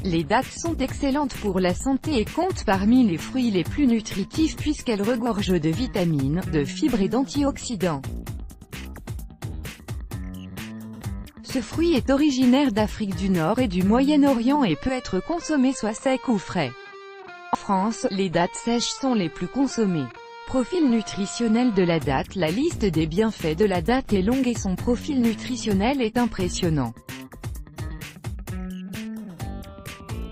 Les dattes sont excellentes pour la santé et comptent parmi les fruits les plus nutritifs puisqu'elles regorgent de vitamines, de fibres et d'antioxydants. Ce fruit est originaire d'Afrique du Nord et du Moyen-Orient et peut être consommé soit sec ou frais. En France, les dattes sèches sont les plus consommées. Profil nutritionnel de la date. La liste des bienfaits de la date est longue et son profil nutritionnel est impressionnant.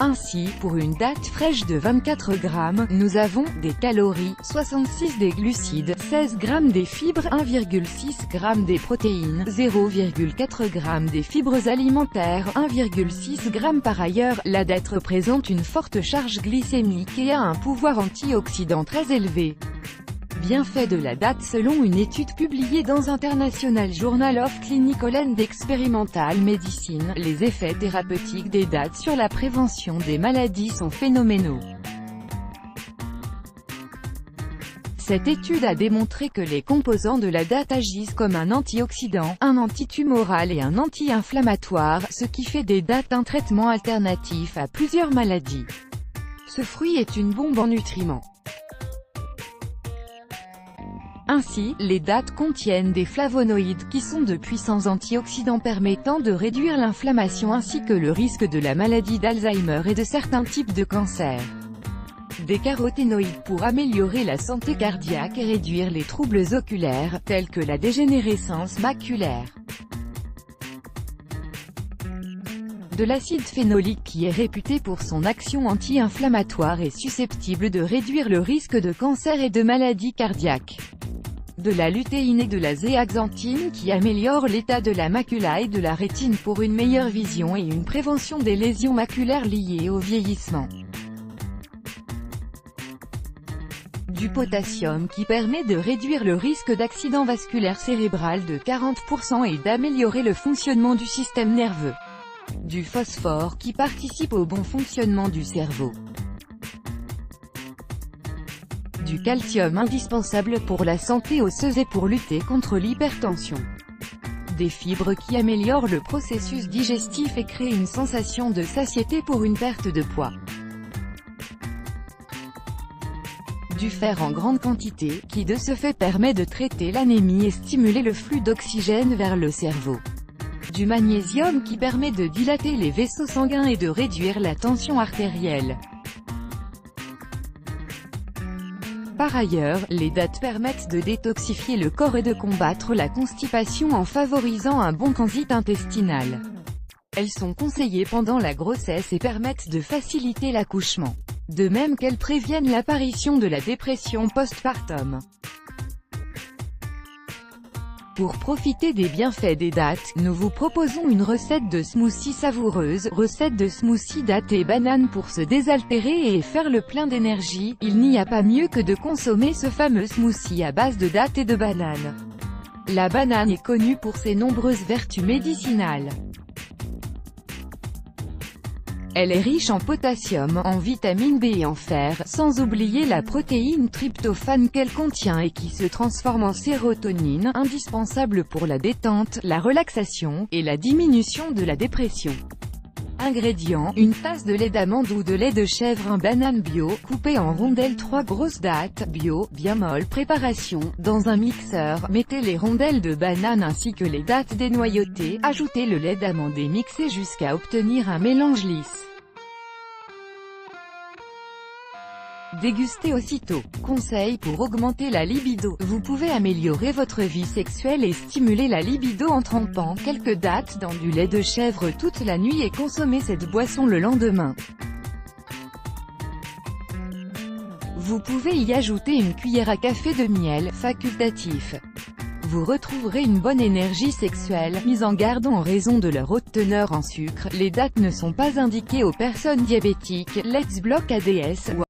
Ainsi, pour une date fraîche de 24 grammes, nous avons des calories, 66 des glucides, 16 grammes des fibres, 1,6 g des protéines, 0,4 g des fibres alimentaires, 1,6 g. Par ailleurs, la date représente une forte charge glycémique et a un pouvoir antioxydant très élevé. Bienfaits de la date. Selon une étude publiée dans International Journal of Clinical and Experimental Medicine, les effets thérapeutiques des dattes sur la prévention des maladies sont phénoménaux. Cette étude a démontré que les composants de la date agissent comme un antioxydant, un antitumoral et un anti-inflammatoire, ce qui fait des dattes un traitement alternatif à plusieurs maladies. Ce fruit est une bombe en nutriments. Ainsi, les dattes contiennent des flavonoïdes qui sont de puissants antioxydants permettant de réduire l'inflammation ainsi que le risque de la maladie d'Alzheimer et de certains types de cancers. Des caroténoïdes pour améliorer la santé cardiaque et réduire les troubles oculaires, tels que la dégénérescence maculaire. De l'acide phénolique qui est réputé pour son action anti-inflammatoire et susceptible de réduire le risque de cancer et de maladies cardiaques. De la lutéine et de la zéaxanthine qui améliorent l'état de la macula et de la rétine pour une meilleure vision et une prévention des lésions maculaires liées au vieillissement. Du potassium qui permet de réduire le risque d'accident vasculaire cérébral de 40% et d'améliorer le fonctionnement du système nerveux. Du phosphore qui participe au bon fonctionnement du cerveau. Du calcium indispensable pour la santé osseuse et pour lutter contre l'hypertension. Des fibres qui améliorent le processus digestif et créent une sensation de satiété pour une perte de poids. Du fer en grande quantité, qui de ce fait permet de traiter l'anémie et stimuler le flux d'oxygène vers le cerveau. Du magnésium qui permet de dilater les vaisseaux sanguins et de réduire la tension artérielle. Par ailleurs, les dattes permettent de détoxifier le corps et de combattre la constipation en favorisant un bon transit intestinal. Elles sont conseillées pendant la grossesse et permettent de faciliter l'accouchement. De même qu'elles préviennent l'apparition de la dépression post-partum. Pour profiter des bienfaits des dattes, nous vous proposons une recette de smoothie savoureuse, recette de smoothie dattes et bananes pour se désaltérer et faire le plein d'énergie. Il n'y a pas mieux que de consommer ce fameux smoothie à base de dattes et de bananes. La banane est connue pour ses nombreuses vertus médicinales. Elle est riche en potassium, en vitamine B et en fer, sans oublier la protéine tryptophane qu'elle contient et qui se transforme en sérotonine, indispensable pour la détente, la relaxation, et la diminution de la dépression. Ingrédients, une tasse de lait d'amande ou de lait de chèvre, un banane bio, coupé en rondelles, 3 grosses dattes, bio, bien molles. Préparation, dans un mixeur, mettez les rondelles de banane ainsi que les dattes dénoyautées, ajoutez le lait d'amande et mixez jusqu'à obtenir un mélange lisse. Dégustez aussitôt. Conseil pour augmenter la libido. Vous pouvez améliorer votre vie sexuelle et stimuler la libido en trempant quelques dattes dans du lait de chèvre toute la nuit et consommer cette boisson le lendemain. Vous pouvez y ajouter une cuillère à café de miel, facultatif. Vous retrouverez une bonne énergie sexuelle. Mise en garde en raison de leur haute teneur en sucre, les dattes ne sont pas indiquées aux personnes diabétiques, Let's Block ADS ou